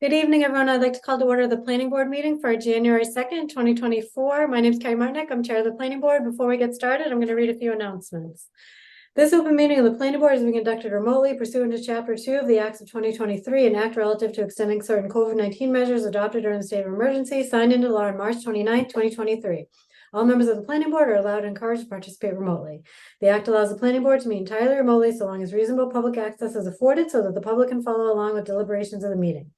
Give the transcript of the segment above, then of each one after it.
Good evening, everyone. I'd like to call to order the planning board meeting for January 2nd, 2024. My name is Carrie Martinick. I'm chair of the planning board. Before we get started, I'm going to read a few announcements. This open meeting of the planning board is being conducted remotely pursuant to Chapter 2 of the Acts of 2023, an act relative to extending certain COVID-19 measures adopted during the state of emergency, signed into law on March 29th, 2023. All members of the planning board are allowed and encouraged to participate remotely. The act allows the planning board to meet entirely remotely so long as reasonable public access is afforded so that the public can follow along with deliberations of the meeting.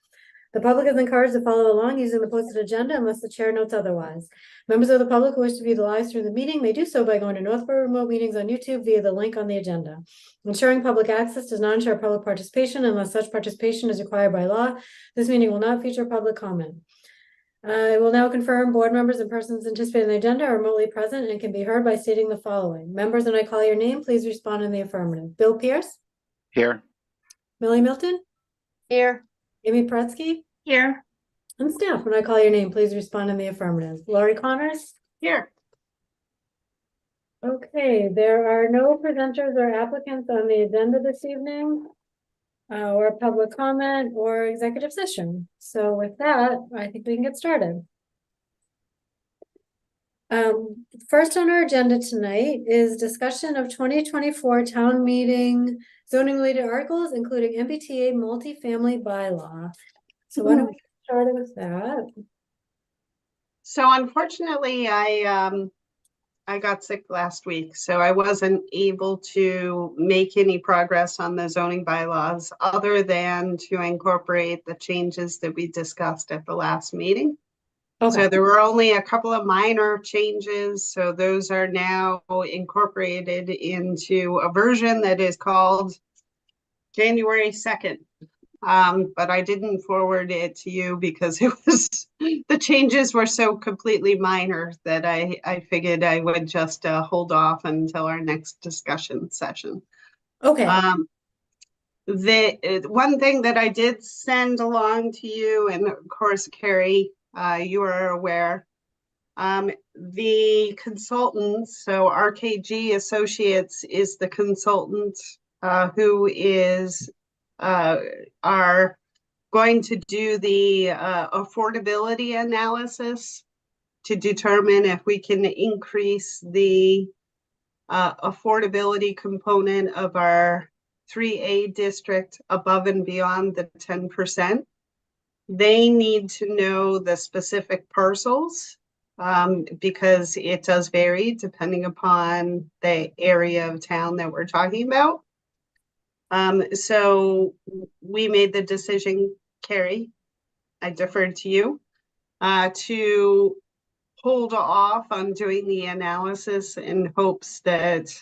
The public is encouraged to follow along using the posted agenda unless the chair notes otherwise. Members of the public who wish to view the live stream of the meeting may do so by going to Northborough Remote Meetings on YouTube via the link on the agenda. Ensuring public access does not ensure public participation unless such participation is required by law. This meeting will not feature public comment. I will now confirm board members and persons anticipating the agenda are remotely present and can be heard by stating the following. Members, when I call your name, please respond in the affirmative. Bill Pierce? Here. Millie Milton? Here. Amy Pretsky? Here. And staff, when I call your name, please respond in the affirmative. Laurie Connors? Here. Okay, there are no presenters or applicants on the agenda this evening, or public comment or executive session. So with that, I think we can get started. First on our agenda tonight is discussion of 2024 town meeting zoning related articles, including MBTA multifamily bylaw. So why don't we get started with that? So unfortunately, I got sick last week, so I wasn't able to make any progress on the zoning bylaws other than to incorporate the changes that we discussed at the last meeting. Okay. So there were only a couple of minor changes. So those are now incorporated into a version that is called January 2nd. But I didn't forward it to you because the changes were so completely minor that I figured I would just hold off until our next discussion session. Okay. The one thing that I did send along to you, and of course, Carrie, you are aware, the consultants, so RKG Associates is the consultant who is are going to do the affordability analysis to determine if we can increase the affordability component of our 3A district above and beyond the 10%. They need to know the specific parcels because it does vary depending upon the area of town that we're talking about. So we made the decision, Carrie, I deferred to you, to hold off on doing the analysis in hopes that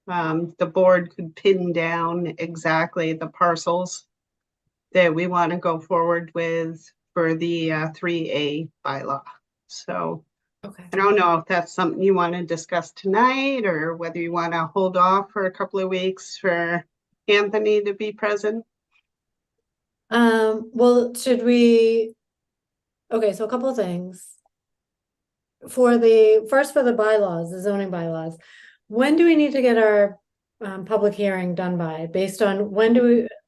the board could pin down exactly the parcels that we want to go forward with for the 3A bylaw. So Okay. I don't know if that's something you want to discuss tonight or whether you want to hold off for a couple of weeks for Anthony to be present. Well, should we? Okay, so a couple of things. For the bylaws, the zoning bylaws, when do we need to get our public hearing done by? Based on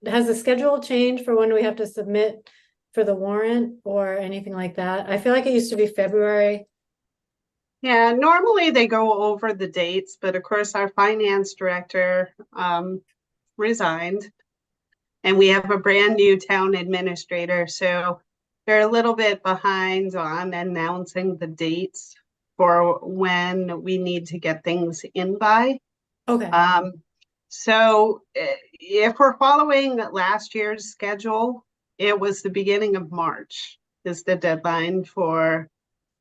has the schedule changed for when we have to submit for the warrant or anything like that? I feel like it used to be February. Yeah, normally they go over the dates, but of course our finance director resigned and we have a brand new town administrator. So they're a little bit behind on announcing the dates for when we need to get things in by. Okay. So if we're following last year's schedule, it was the beginning of March is the deadline for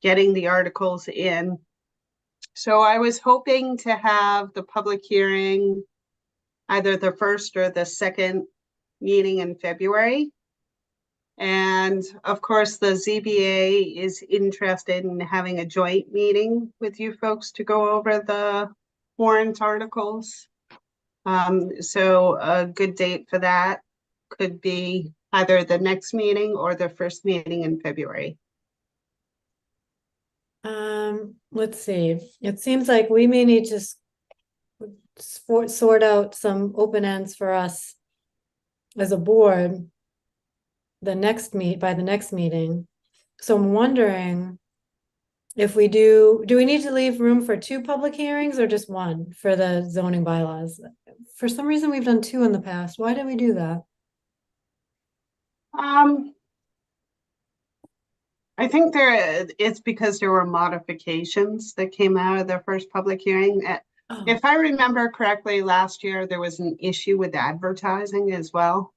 getting the articles in. So I was hoping to have the public hearing either the first or the second meeting in February. And of course, the ZBA is interested in having a joint meeting with you folks to go over the warrant articles. So a good date for that could be either the next meeting or the first meeting in February. Let's see. It seems like we may need to sort out some open ends for us as a board by the next meeting. So I'm wondering if we do we need to leave room for two public hearings or just one for the zoning bylaws? For some reason, we've done two in the past. Why did we do that? I think it's because there were modifications that came out of the first public hearing. Oh, If I remember correctly, last year there was an issue with advertising as well.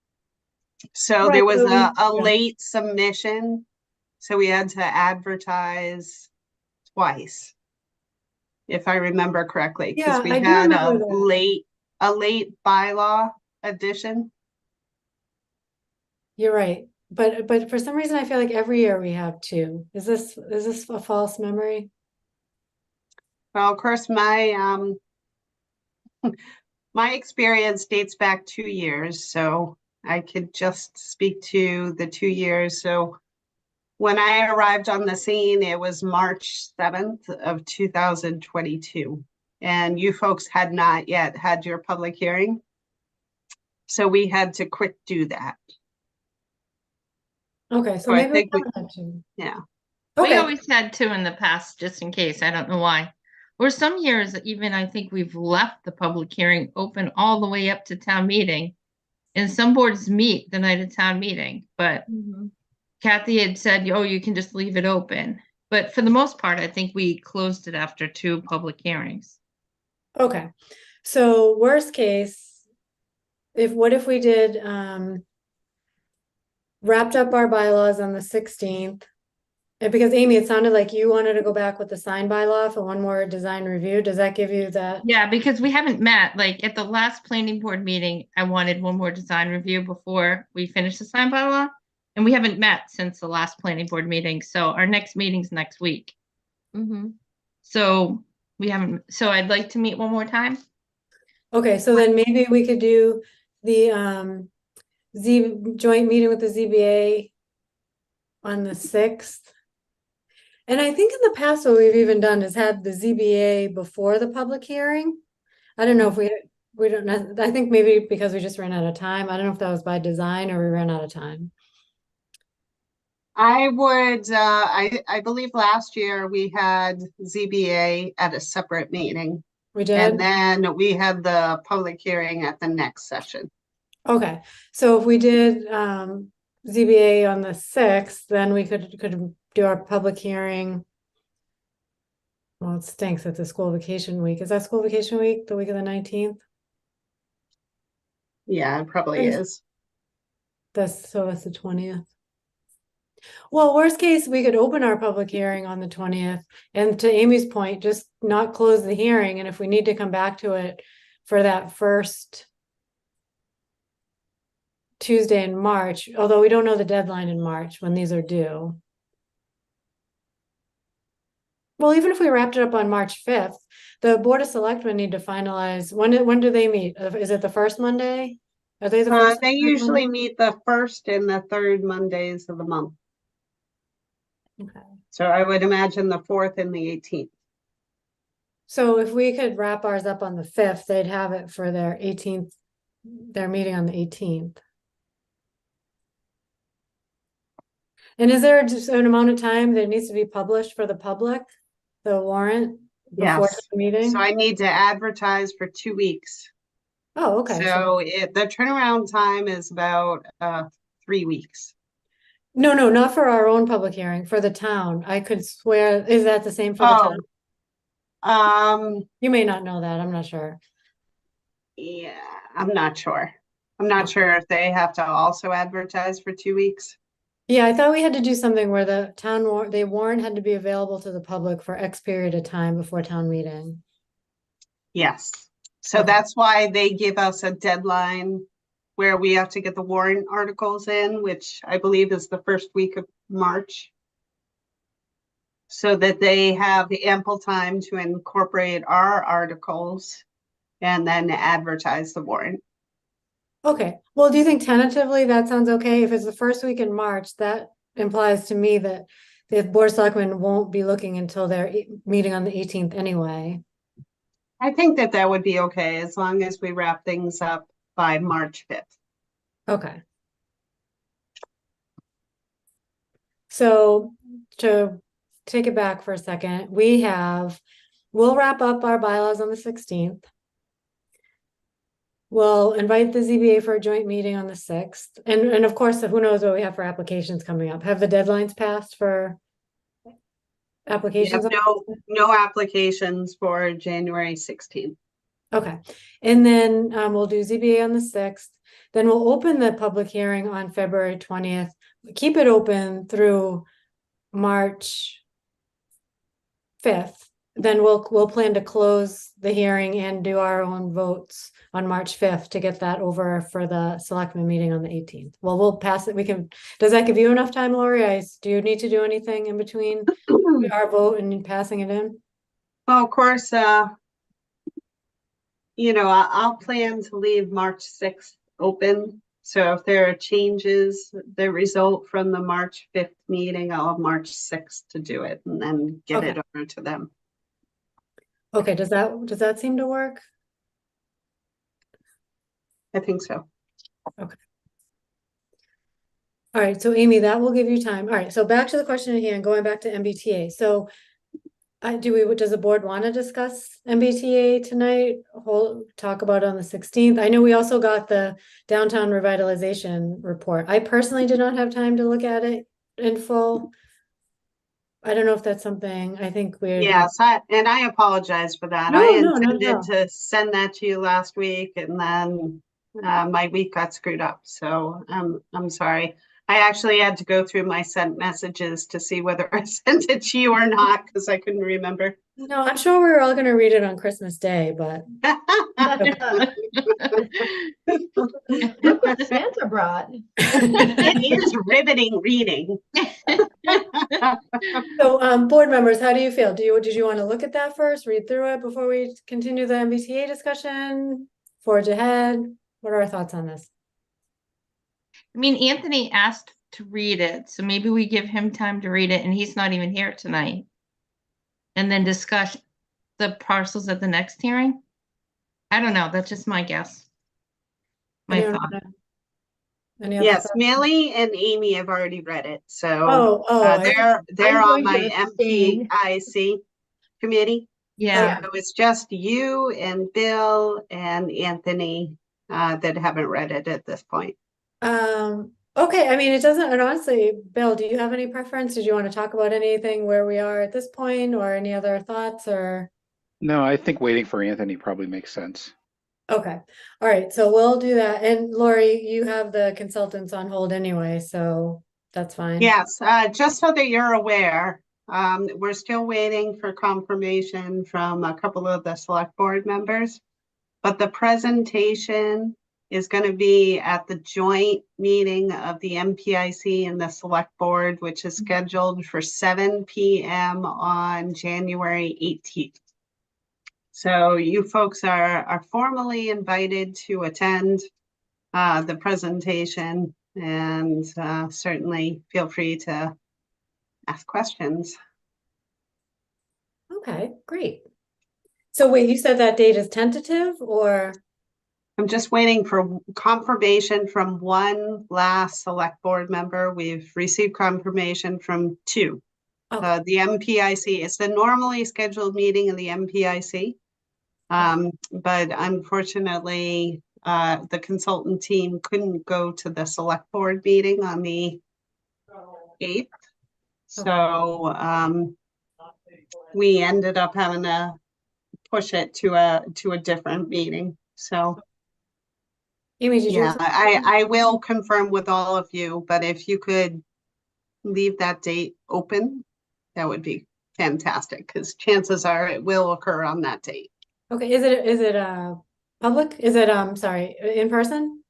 So right, there was but a yeah. late submission, so we had to advertise twice, if I remember correctly, because Yeah, we I do had remember that. a late bylaw addition. You're right. But for some reason, I feel like every year we have two. Is this a false memory? Well, of course, my experience dates back 2 years, so I could just speak to the 2 years. So when I arrived on the scene, it was March 7th of 2022. And you folks had not yet had your public hearing. So we had to quick do that. Okay, so So I maybe we think we, haven't had two. yeah. We Okay, always had two in the past, just in case. I don't know why. Or some years, even I think we've left the public hearing open all the way up to town meeting. And some boards meet the night of town meeting, but Kathy had said, oh, you can just leave it open. But for the most part, I think we closed it after two public hearings. okay. So worst case, what if we did wrapped up our bylaws on the 16th? And because Amy, it sounded like you wanted to go back with the sign bylaw for one more design review. Does that give you that? Yeah, because we haven't met. Like at the last planning board meeting, I wanted one more design review before we finish the sign bylaw. And we haven't met since the last planning board meeting. So our next meeting's next week. So we haven't, so I'd like to meet one more time. Okay, so then maybe we could do the joint meeting with the ZBA on the 6th. And I think in the past, what we've even done is had the ZBA before the public hearing. I don't know if we don't know. I think maybe because we just ran out of time. I don't know if that was by design or we ran out of time. I would, I believe last year we had ZBA at a separate meeting. We And did? then we had the public hearing at the next session. Okay, so if we did ZBA on the 6th, then we could do our public hearing. Well, it stinks it's a school vacation week. Is that school vacation week, the week of the 19th? Yeah, it probably is. That's the 20th. Well, worst case, we could open our public hearing on the 20th. And to Amy's point, just not close the hearing. And if we need to come back to it for that first Tuesday in March, although we don't know the deadline in March when these are due. Well, even if we wrapped it up on March 5th, the Board of Selectmen need to finalize, when do they meet? Is it the first Monday? Are they the first? They usually Monday? meet the first and the third Mondays of the month. Okay. So I would imagine the 4th and the 18th. So if we could wrap ours up on the 5th, they'd have it for their 18th, their meeting on the 18th. And is there just an amount of time that needs to be published for the public, the warrant before Yes. the meeting? So I need to advertise for 2 weeks. Oh, okay. So the turnaround time is about 3 weeks. No, not for our own public hearing, for the town. I could swear, is that the same for the town? You may not know that, I'm not sure. Yeah, I'm not sure. I'm not sure if they have to also advertise for 2 weeks. Yeah, I thought we had to do something where the warrant had to be available to the public for X period of time before town meeting. Yes. So Okay. that's why they give us a deadline where we have to get the warrant articles in, which I believe is the first week of March. So that they have ample time to incorporate our articles and then advertise the warrant. Okay, well, do you think tentatively that sounds okay? If it's the first week in March, that implies to me that the Board of Selectmen won't be looking until their meeting on the 18th anyway. I think that would be okay as long as we wrap things up by March 5th. Okay. So to take it back for a second, we'll wrap up our bylaws on the 16th. We'll invite the ZBA for a joint meeting on the 6th. And of course, who knows what we have for applications coming up. Have the deadlines passed for We applications? have no applications for January 16th. Okay, and then we'll do ZBA on the 6th. Then we'll open the public hearing on February 20th. Keep it open through March 5th. Then we'll plan to close the hearing and do our own votes on March 5th to get that over for the selectmen meeting on the 18th. Well, we'll pass it. Does that give you enough time, Lori? Do you need to do anything in between our vote and passing it in? Well, of course, you know, I'll plan to leave March 6th open. So if there are changes that result from the March 5th meeting, I'll have March 6th to do it and then get it over to them. Okay, does that seem to work? I think so. All right, so Amy, that will give you time. All right, so back to the question at hand, going back to MBTA. So does the board want to discuss MBTA tonight? Talk about it on the 16th. I know we also got the downtown revitalization report. I personally did not have time to look at it in full. I don't know if that's something I think we're. Yes, and I apologize for that. No, I no, not at intended all. to send that to you last week and then my week got screwed up. So I'm sorry. I actually had to go through my sent messages to see whether I sent it to you or not because I couldn't remember. No, I'm sure we're all going to read it on Christmas Day, but Look what Santa brought. It is riveting reading. so board members, how do you feel? Did you want to look at that first, read through it before we continue the MBTA discussion? Forge ahead? What are our thoughts on this? I mean, Anthony asked to read it, so maybe we give him time to read it, and he's not even here tonight. And then discuss the parcels at the next hearing. I don't know. That's just my guess. My Anyone thought. Any other Yes, thoughts? Millie and Amy have already read it. So they're I'm on going my to abstain. MPIC committee. Yeah. So it's just you and Bill and Anthony that haven't read it at this point. Okay, I mean, it doesn't, and honestly, Bill, do you have any preference? Did you want to talk about anything where we are at this point or any other thoughts or? No, I think waiting for Anthony probably makes sense. Okay, all right, so we'll do that. And Lori, you have the consultants on hold anyway, so that's fine. Yes, just so that you're aware, we're still waiting for confirmation from a couple of the select board members. But the presentation is going to be at the joint meeting of the MPIC and the select board, which is scheduled for 7 p.m. on January 18th. So you folks are formally invited to attend the presentation and certainly feel free to ask questions. Okay, great. So wait, you said that date is tentative or? I'm just waiting for confirmation from one last select board member. We've received confirmation from two. Okay. The MPIC, it's the normally scheduled meeting of the MPIC. But unfortunately, the consultant team couldn't go to the select board meeting on the 8th. So we ended up having to push it to a different meeting. So Amy, did you yeah, have something? I will confirm with all of you, but if you could leave that date open, that would be fantastic because chances are it will occur on that date. Okay, is it public? Is it sorry, in person?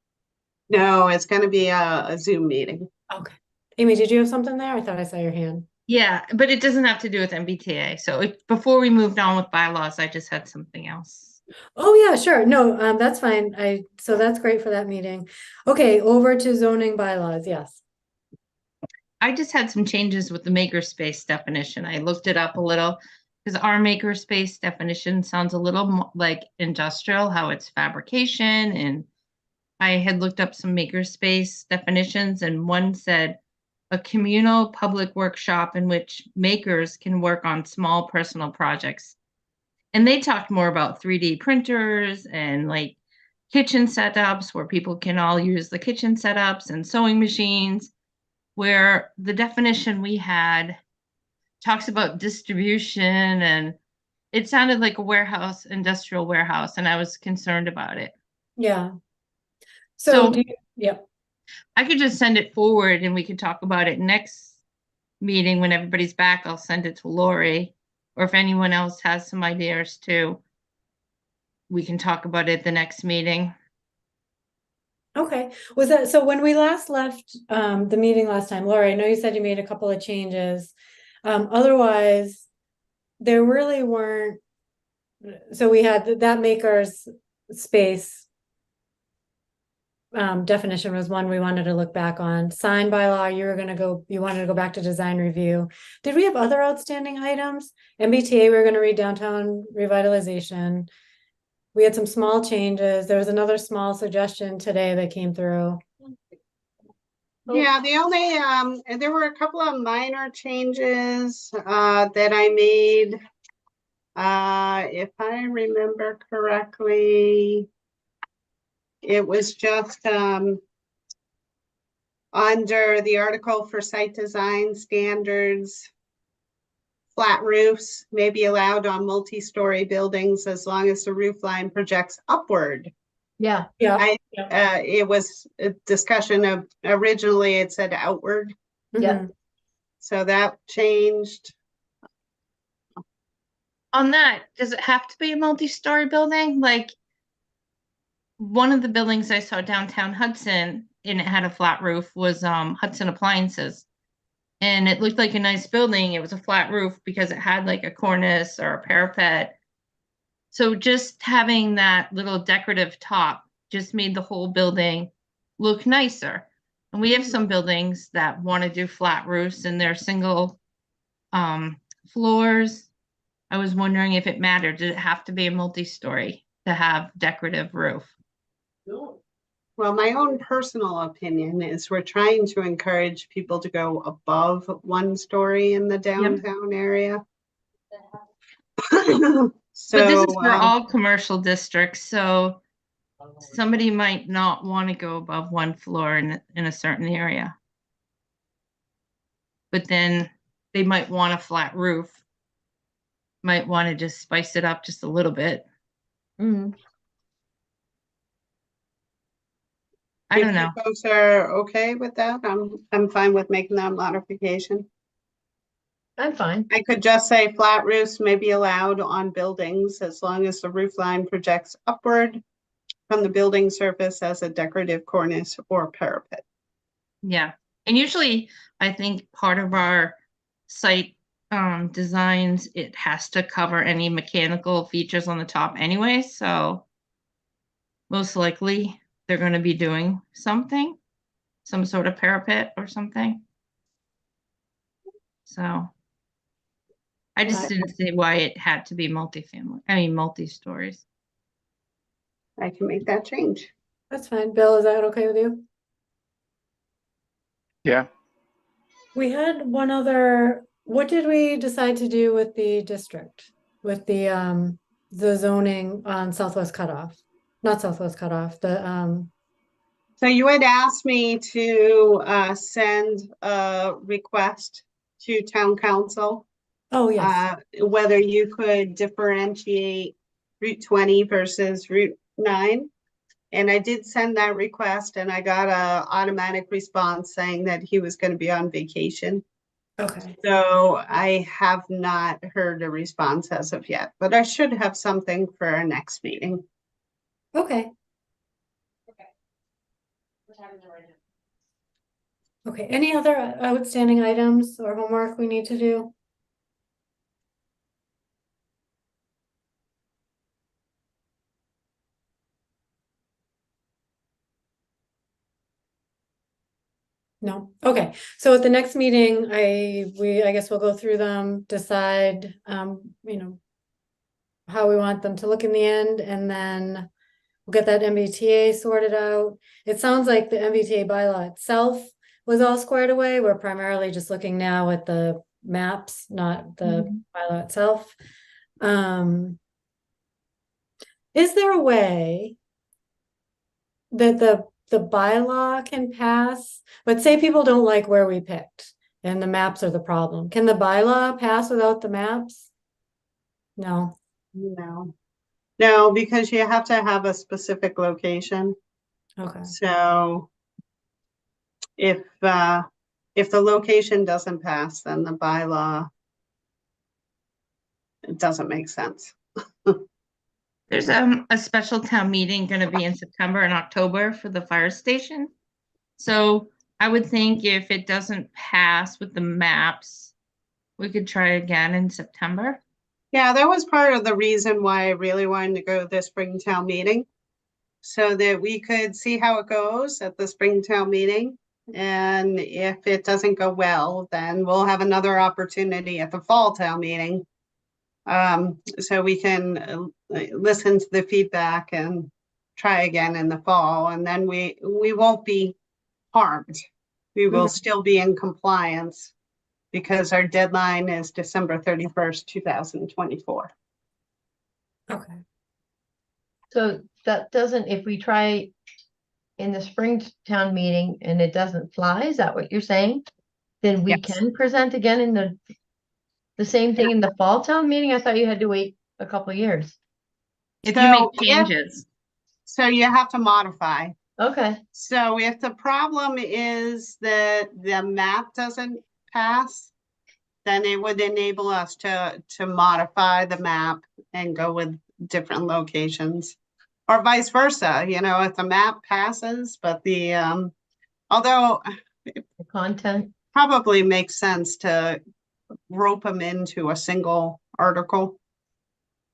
No, it's going to be a Zoom meeting. Okay. Amy, did you have something there? I thought I saw your hand. Yeah, but it doesn't have to do with MBTA. So before we moved on with bylaws, I just had something else. Oh yeah, sure. No, that's fine. So that's great for that meeting. Okay, over to zoning bylaws. Yes. I just had some changes with the makerspace definition. I looked it up a little because our makerspace definition sounds a little like industrial, how it's fabrication. And I had looked up some makerspace definitions and one said a communal public workshop in which makers can work on small personal projects. And they talked more about 3D printers and like kitchen setups where people can all use the kitchen setups and sewing machines, where the definition we had talks about distribution, and it sounded like a warehouse, industrial warehouse, and I was concerned about it. Yeah. So Yeah, I could just send it forward and we could talk about it next meeting when everybody's back. I'll send it to Lori, or if anyone else has some ideas too, we can talk about it the next meeting. okay. Was that, so when we last left the meeting last time, Laura, I know you said you made a couple of changes. Otherwise, there really weren't, so we had that maker's space definition was one we wanted to look back on. Sign by law, you wanted to go back to design review. Did we have other outstanding items? MBTA, we were gonna read downtown revitalization. We had some small changes. There was another small suggestion today that came through. Yeah, the only, and there were a couple of minor changes, that I made. If I remember correctly, it was just, under the article for site design standards, flat roofs may be allowed on multi-story buildings as long as the roof line projects upward. Yeah. Yeah. It was a discussion of, originally it said outward, Yeah. Mhm. so that changed. On that, does it have to be a multi-story building? Like one of the buildings I saw downtown Hudson, and it had a flat roof, was Hudson Appliances. And it looked like a nice building. It was a flat roof because it had like a cornice or a parapet. So just having that little decorative top just made the whole building look nicer. And we have some buildings that want to do flat roofs and they're single floors. I was wondering if it mattered. Did it have to be a multi-story to have decorative roof? Well, my own personal opinion is we're trying to encourage people to go above 1 story in the downtown area. But this So, is for all commercial districts, so somebody might not want to go above 1 floor in a certain area. But then they might want a flat roof. Might want to just spice it up just a little bit. Mm. I don't if know. you folks are okay with that, I'm fine with making that modification. I'm fine. I could just say flat roofs may be allowed on buildings as long as the roof line projects upward from the building surface as a decorative cornice or parapet. Yeah. And usually I think part of our site designs, it has to cover any mechanical features on the top anyway, so most likely they're going to be doing something, some sort of parapet or something. So I just Right. didn't see why it had to be multi-stories. I can make that change. That's fine. Bill, is that okay with you? Yeah. We had one other, what did we decide to do with the district? With the zoning on Southwest Cutoff? Not Southwest Cutoff, So you had asked me to send a request to town council, oh, yes. whether you could differentiate Route 20 versus Route 9. And I did send that request and I got a automatic response saying that he was going to be on vacation. Okay. So I have not heard a response as of yet, but I should have something for our next meeting. Okay. Okay, any other outstanding items or homework we need to do? No, okay, so at the next meeting, I guess we'll go through them, decide, how we want them to look in the end, and then we'll get that MBTA sorted out. It sounds like the MBTA bylaw itself was all squared away. We're primarily just looking now at the maps, not the bylaw itself. Is there a way that the bylaw can pass, but say people don't like where we picked and the maps are the problem? Can the bylaw pass without the maps? No. No. No, because you have to have a specific location. Okay. So if the location doesn't pass, then the bylaw, it doesn't make sense. There's a special town meeting gonna be in September and October for the fire station. So I would think if it doesn't pass with the maps, we could try again in September. Yeah, that was part of the reason why I really wanted to go to the spring town meeting. So that we could see how it goes at the spring town meeting. And if it doesn't go well, then we'll have another opportunity at the fall town meeting. So we can listen to the feedback and try again in the fall, and then we won't be harmed. We will still be in compliance because our deadline is December 31st, 2024. Okay. So that doesn't, if we try in the spring town meeting and it doesn't fly, is that what you're saying? Then we Yes. can present again in the same thing in the fall town meeting? I thought you had to wait a couple of years. If you make So changes, So you have to modify. Okay, So if the problem is that the map doesn't pass, then it would enable us to modify the map and go with different locations. Or vice versa, you know, if the map passes, but although the content. probably makes sense to rope them into a single article.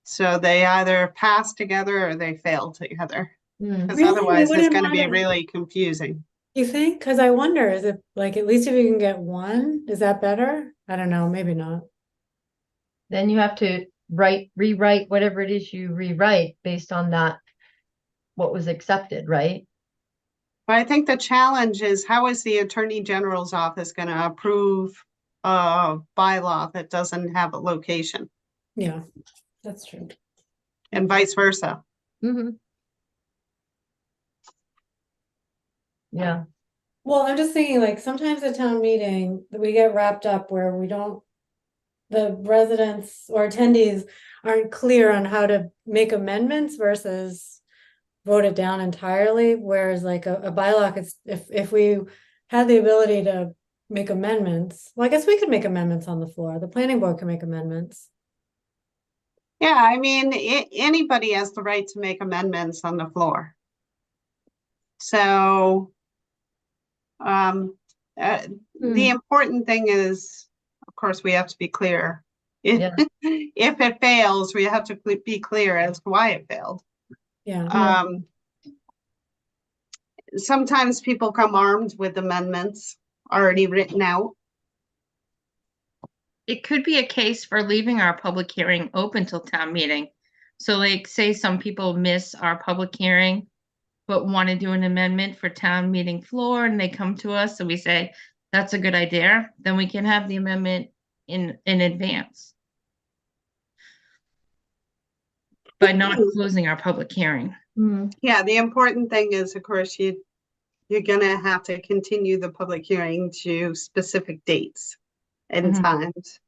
So they either pass together or they fail together. Hmm. Because Really? otherwise We it's wouldn't gonna be want it. really confusing. You think? Because I wonder, is it like at least if you can get one, is that better? I don't know, maybe not. Then you have to rewrite whatever it is you rewrite based on that, what was accepted, right? But I think the challenge is, how is the Attorney General's office gonna approve a bylaw that doesn't have a location, Yeah, that's true. and vice versa? Mm-hmm. Yeah, Well, I'm just thinking like sometimes at town meeting, we get wrapped up where the residents or attendees aren't clear on how to make amendments versus vote it down entirely, whereas like a bylaw could, if we had the ability to make amendments, well, I guess we could make amendments on the floor. The planning board can make amendments. Yeah, I mean, anybody has the right to make amendments on the floor. So, the important thing is, of course, we have to be clear. Yeah. If it fails, we have to be clear as to why it failed. Yeah. Sometimes people come armed with amendments already written out. it could be a case for leaving our public hearing open till town meeting. So like, say some people miss our public hearing, but want to do an amendment for town meeting floor and they come to us and we say, that's a good idea, then we can have the amendment in advance. By not closing our public hearing. Mhm. Yeah, the important thing is, of course, you're gonna have to continue the public hearing to specific dates and Mhm. times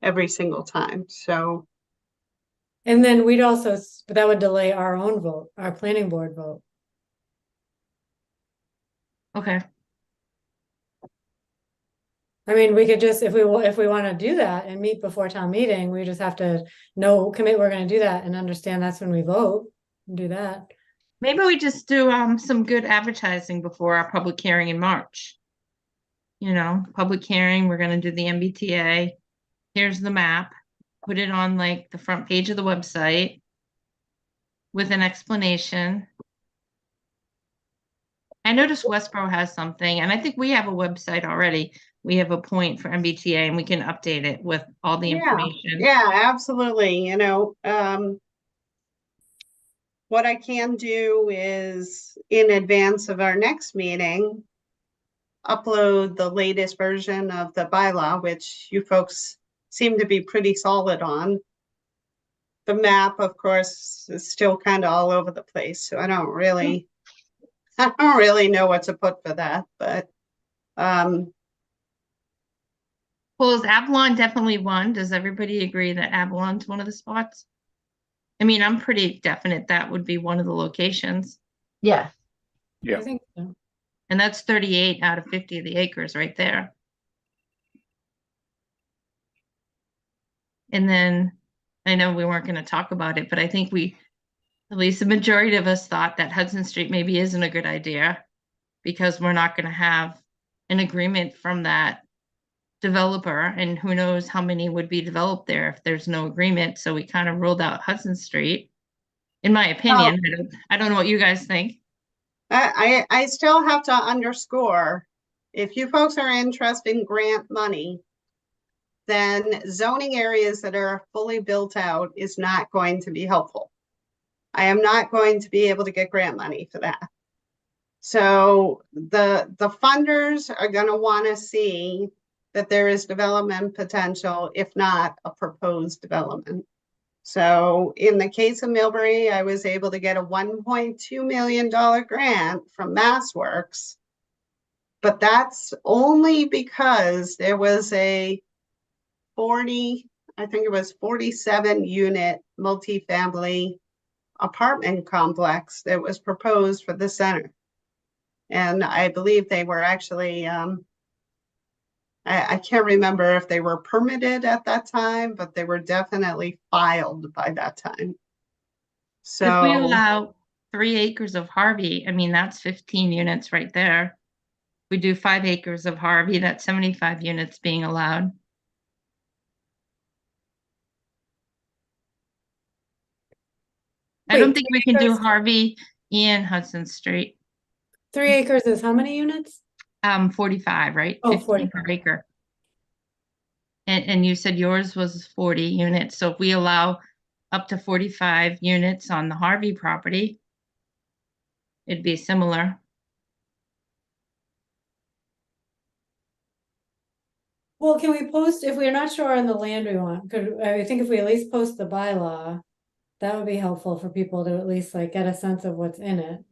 every single time. So, And then we'd also, but that would delay our own vote, our planning board vote. Okay, I mean, we could just, if we want to do that and meet before town meeting, we just have to commit we're going to do that and understand that's when we vote and do that. maybe we just do some good advertising before our public hearing in March. You know, public hearing, we're gonna do the MBTA. Here's the map, put it on like the front page of the website with an explanation. I noticed Westboro has something, and I think we have a website already. We have a point for MBTA and we can update it with all the information. yeah, absolutely. You know, what I can do is, in advance of our next meeting, upload the latest version of the bylaw, which you folks seem to be pretty solid on. The map, of course, is still kind of all over the place, so I don't really know what to put for that, but Well, is Avalon definitely one? Does everybody agree that Avalon's one of the spots? I mean, I'm pretty definite that would be one of the locations. Yeah, Yeah. I think so. And that's 38 out of 50 of the acres right there. And then I know we weren't going to talk about it, but I think at least the majority of us thought that Hudson Street maybe isn't a good idea because we're not going to have an agreement from that developer, and who knows how many would be developed there if there's no agreement. So we kind of ruled out Hudson Street, in my opinion. I don't know what you guys think. I still have to underscore, if you folks are interested in grant money, then zoning areas that are fully built out is not going to be helpful. I am not going to be able to get grant money for that. So the funders are going to want to see that there is development potential, if not a proposed development. So in the case of Millbury, I was able to get a $1.2 million grant from MassWorks, but that's only because there was a 47 unit multifamily apartment complex that was proposed for the center. And I believe they were actually, I can't remember if they were permitted at that time, but they were definitely filed by that time. If we So allow 3 acres of Harvey, I mean, that's 15 units right there. We do 5 acres of Harvey, that's 75 units being allowed. I don't Wait, think we can do 3 acres? Harvey and Hudson Street. 3 acres is how many units? 45, right? Oh, 15 per 45. acre. And you said yours was 40 units. So if we allow up to 45 units on the Harvey property, it'd be similar. Well, can we post, if we're not sure on the land we want, I think if we at least post the bylaw, that would be helpful for people to at least like get a sense of what's in it.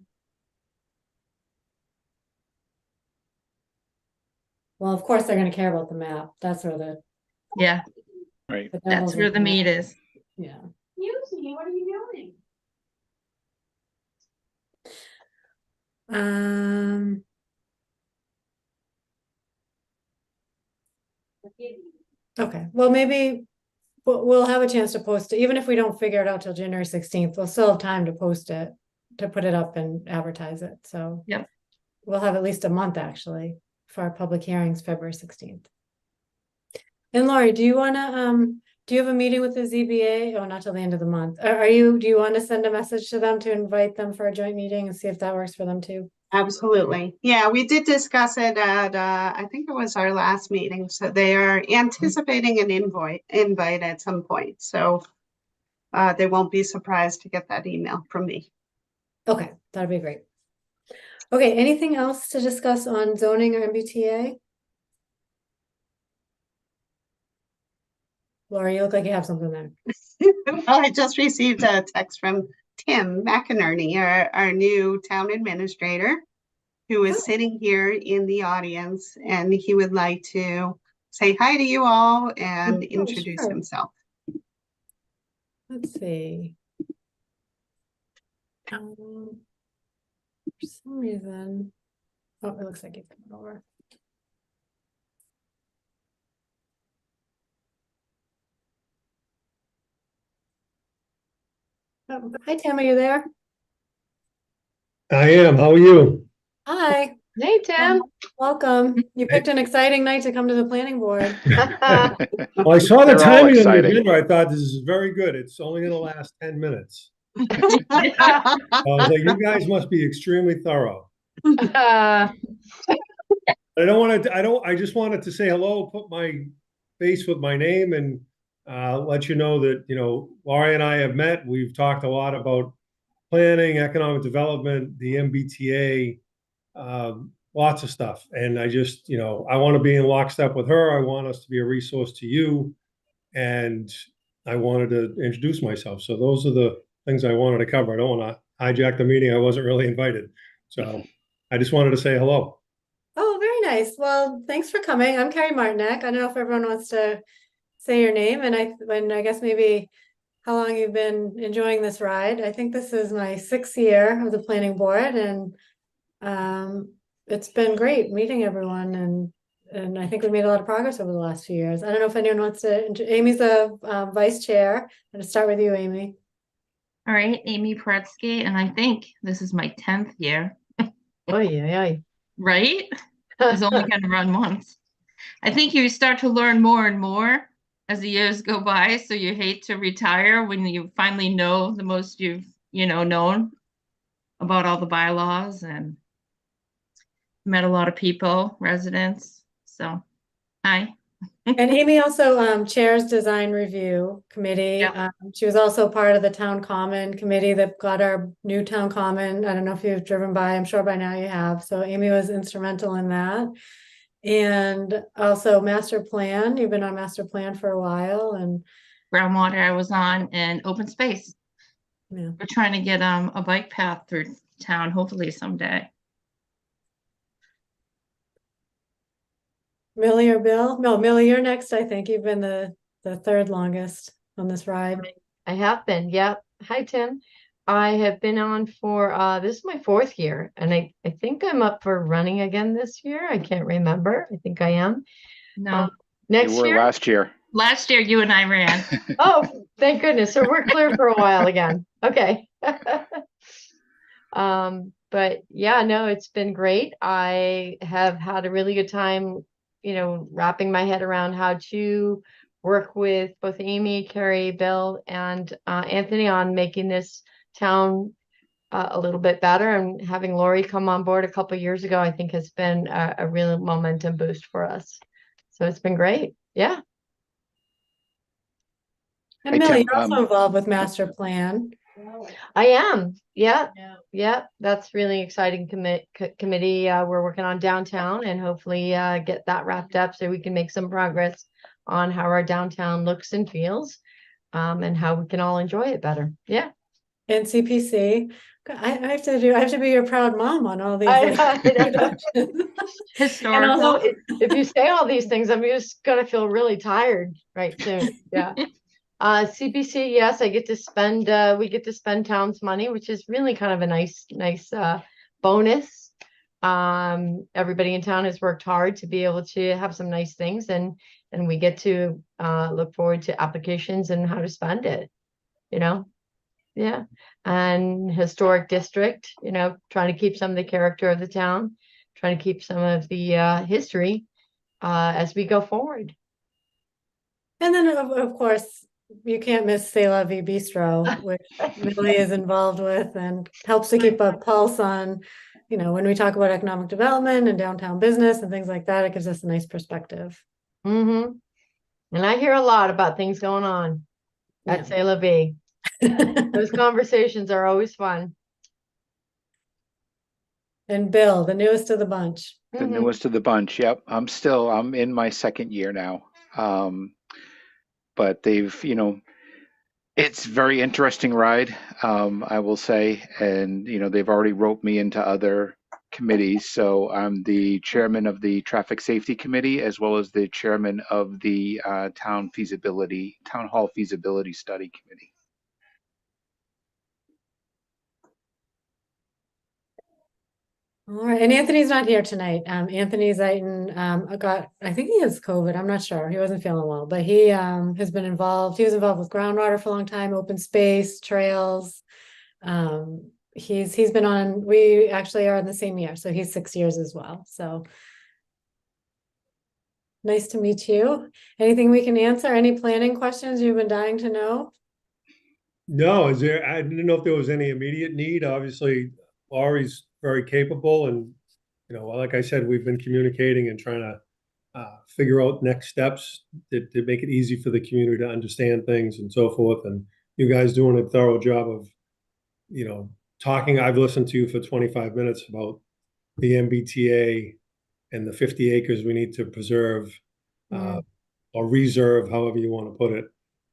Well, of course, they're gonna care about the map. That's where the Yeah, Right. the that's devil's where in the meat map. is. Yeah. Excuse me, what are you doing? Um, okay, well, maybe we'll have a chance to post it, even if we don't figure it out till January 16th, we'll still have time to post it, to put it up and advertise it, so. Yep. We'll have at least a month actually for our public hearings, February 16th. And Lori, do you have a meeting with the ZBA? Oh, not till the end of the month. Do you want to send a message to them to invite them for a joint meeting and see if that works for them too? absolutely. Yeah, we did discuss it at, I think it was our last meeting. So they are anticipating an invite at some point. So they won't be surprised to get that email from me. Okay, that'd be great. Okay, anything else to discuss on zoning or MBTA? Laura, you look like you have something there. I just received a text from Tim McInerney, our new town administrator, who is Oh. sitting here in the audience, and he would like to say hi to you all and Oh, introduce sure. himself. Let's see. For some reason, oh, it looks like it's coming over. Oh, hi, Tim, are you there? I am. How are you? Hi, hey, Tim. welcome. You picked an exciting night to come to the planning board. Well, I saw the They're all timing on the exciting. agenda. I thought this is very good. It's only going to last 10 minutes. I was like, you guys must be extremely thorough. I just wanted to say hello, put my face with my name, and let you know that, Laurie and I have met. We've talked a lot about planning, economic development, the MBTA, lots of stuff. And I just, I want to be in lockstep with her. I want us to be a resource to you. And I wanted to introduce myself. So those are the things I wanted to cover. I don't want to hijack the meeting. I wasn't really invited. So I just wanted to say hello. Oh, very nice. Well, thanks for coming. I'm Carrie Martinek. I don't know if everyone wants to say your name and I guess maybe how long you've been enjoying this ride. I think this is my 6th year of the planning board, and it's been great meeting everyone, and I think we made a lot of progress over the last few years. I don't know if anyone wants to. Amy's the vice chair. I'm going to start with you, Amy. All right, Amy Pretsky, and I think this is my 10th year, Oh, yeah. right? It's only going to run once. I think you start to learn more and more as the years go by, so you hate to retire when you finally know the most you've, known about all the bylaws, and met a lot of people, residents. So, hi. And Amy also chairs design review committee. Yep. She was also part of the town common committee that got our new town common. I don't know if you've driven by, I'm sure by now you have. So Amy was instrumental in that. And also master plan. You've been on master plan for a while, and Groundwater I was on, and open space. yeah. We're trying to get a bike path through town, hopefully someday. Millie or Bill? No, Millie, you're next, I think. You've been the third longest on this ride. I have been. Yep. Hi, Tim. I have been on for this is my 4th year, and I think I'm up for running again this year. I can't remember. I think I am. No, Next You were year? last year. last year you and I ran. Oh, thank goodness. So we're clear for a while again. Okay. But yeah, no, it's been great. I have had a really good time, wrapping my head around how to work with both Amy, Carrie, Bill, and Anthony on making this town a little bit better. And having Lori come on board a couple of years ago, I think has been a real momentum boost for us. So it's been great. Yeah. And Hey, Millie, Tim, you're also involved with master plan. I am. Yeah. Yeah. That's really exciting committee. We're working on downtown and hopefully get that wrapped up so we can make some progress on how our downtown looks and feels, and how we can all enjoy it better. Yeah. And CPC. I have to be your proud mom on all these. I like, know. introductions. And Historical. also, If you say all these things, I'm just gonna feel really tired right soon. Yeah. CPC, yes, we get to spend town's money, which is really kind of a nice bonus. Everybody in town has worked hard to be able to have some nice things, and we get to look forward to applications and how to spend it, Yeah. And historic district, trying to keep some of the character of the town, trying to keep some of the history as we go forward. and then of course, you can't miss C'est La Vie Bistro, which Millie is involved with and helps to keep a pulse on, when we talk about economic development and downtown business and things like that, it gives us a nice perspective. Mm-hmm. And I hear a lot about things going on Yeah. at C'est La Vie. Those conversations are always fun. And Bill, the newest of the bunch. the newest of the bunch. Yep. I'm in my 2nd year now. But it's very interesting ride, I will say. And, they've already roped me into other committees. So I'm the chairman of the Traffic Safety Committee, as well as the chairman of the Town Hall Feasibility Study Committee. All right, and Anthony's not here tonight. Anthony Zaitin I think he has COVID. I'm not sure. He wasn't feeling well, but he has been involved. He was involved with groundwater for a long time, open space, trails. He's been on. We actually are in the same year, so he's 6 years as well. So nice to meet you. Anything we can answer? Any planning questions you've been dying to know? No, I didn't know if there was any immediate need. Obviously, Laurie's very capable and, like I said, we've been communicating and trying to figure out next steps to make it easy for the community to understand things and so forth. And you guys doing a thorough job of, talking. I've listened to you for 25 minutes about the MBTA and the 50 acres we need to preserve or reserve, however you want to put it.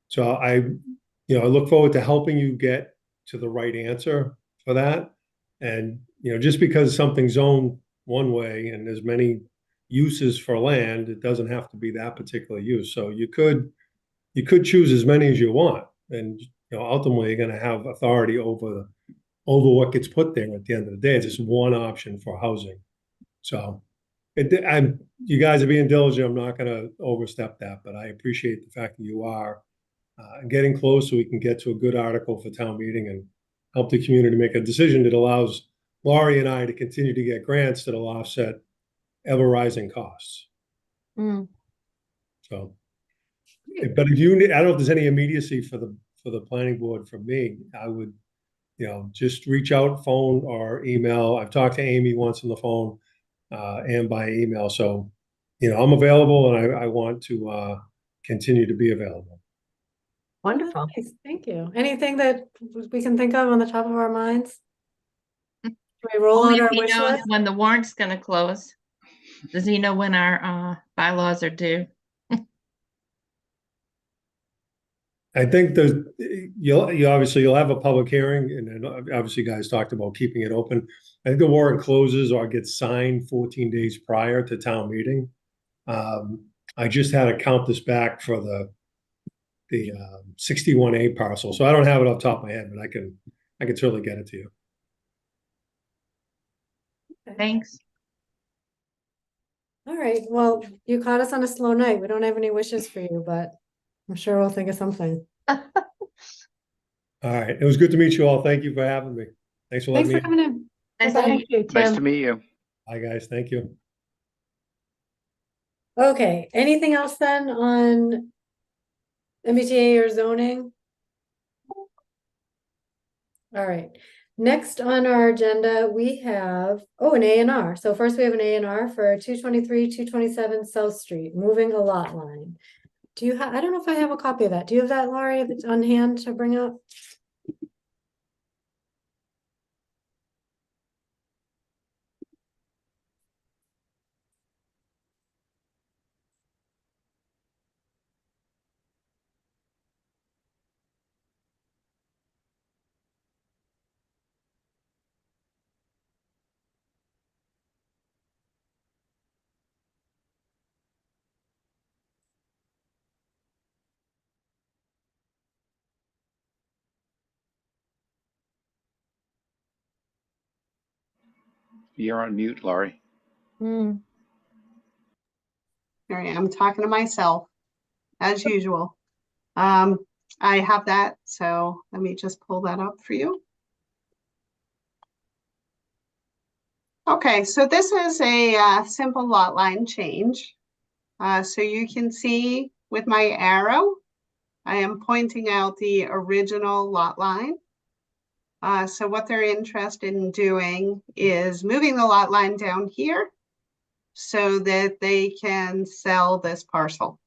So I look forward to helping you get to the right answer for that. And, just because something's zoned one way and there's many uses for land, it doesn't have to be that particular use. So you could choose as many as you want. And, ultimately you're going to have authority over what gets put there at the end of the day. It's just one option for housing. So you guys are being diligent. I'm not going to overstep that, but I appreciate the fact that you are getting close so we can get to a good article for town meeting and help the community make a decision that allows Laurie and I to continue to get grants that'll offset ever rising costs. So, but if you need, I don't know if there's any immediacy for the planning board from me, I would, just reach out, phone or email. I've talked to Amy once on the phone and by email. So, I'm available and I want to continue to be available. Wonderful. Nice, thank you. Anything that we can think of on the top of our minds? Can we roll Only out our if he wish knows list? when the warrant's gonna close. Does he know when our bylaws are due? I think you'll have a public hearing, and then obviously you guys talked about keeping it open. I think the warrant closes or gets signed 14 days prior to town meeting. I just had to count this back for the 61A parcel, so I don't have it off the top of my head, but I can certainly get it to you. Thanks. All right, well, you caught us on a slow night. We don't have any wishes for you, but I'm sure we'll think of something. All right, it was good to meet you all. Thank you for having me. Thanks for Thanks letting for me in. coming in. Nice Bye-bye. to meet Thank you, Nice Tim. to meet you. Bye, guys. Thank you. Okay, anything else then on MBTA or zoning? All right, next on our agenda, we have, an A&R. So first we have an A&R for 223, 227 South Street, moving a lot line. Do you have, I don't know if I have a copy of that. Do you have that, Laurie, that's on hand to bring up? You're on mute, Laurie. Here I am talking to myself, as usual. I have that, so let me just pull that up for you. Okay, so this is a simple lot line change. So you can see with my arrow, I am pointing out the original lot line. So what they're interested in doing is moving the lot line down here so that they can sell this parcel.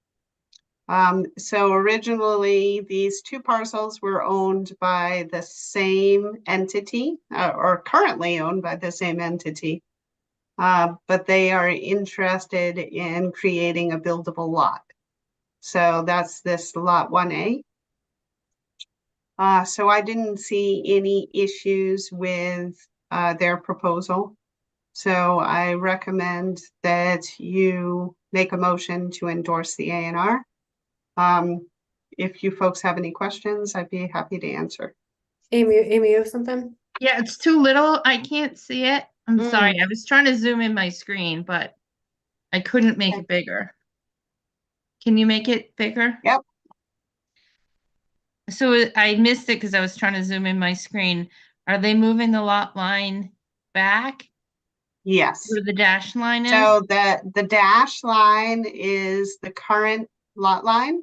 So originally, these two parcels were owned by the same entity, or currently owned by the same entity, but they are interested in creating a buildable lot. So that's this lot 1A. So I didn't see any issues with their proposal. So I recommend that you make a motion to endorse the A&R. If you folks have any questions, I'd be happy to answer. Amy, you have something? Yeah, it's too little. I can't see it. I'm Mm. sorry. I was trying to zoom in my screen, but I couldn't make it bigger. Can you make it bigger? Yep. So I missed it because I was trying to zoom in my screen. Are they moving the lot line back Yes. where the dash line is? So the dash line is the current lot line.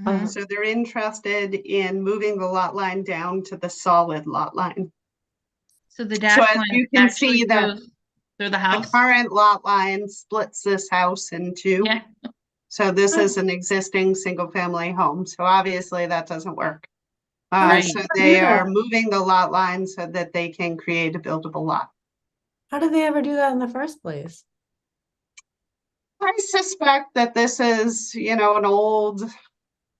Mhm. So they're interested in moving the lot line down to the solid lot line. So the So dash as line you can actually see, the goes through the house? current lot line splits this house in two. Yeah. So this Oh. is an existing single family home. So obviously that doesn't work. Right. So I they knew are that. moving the lot line so that they can create a buildable lot. How did they ever do that in the first place? I suspect that this is, an old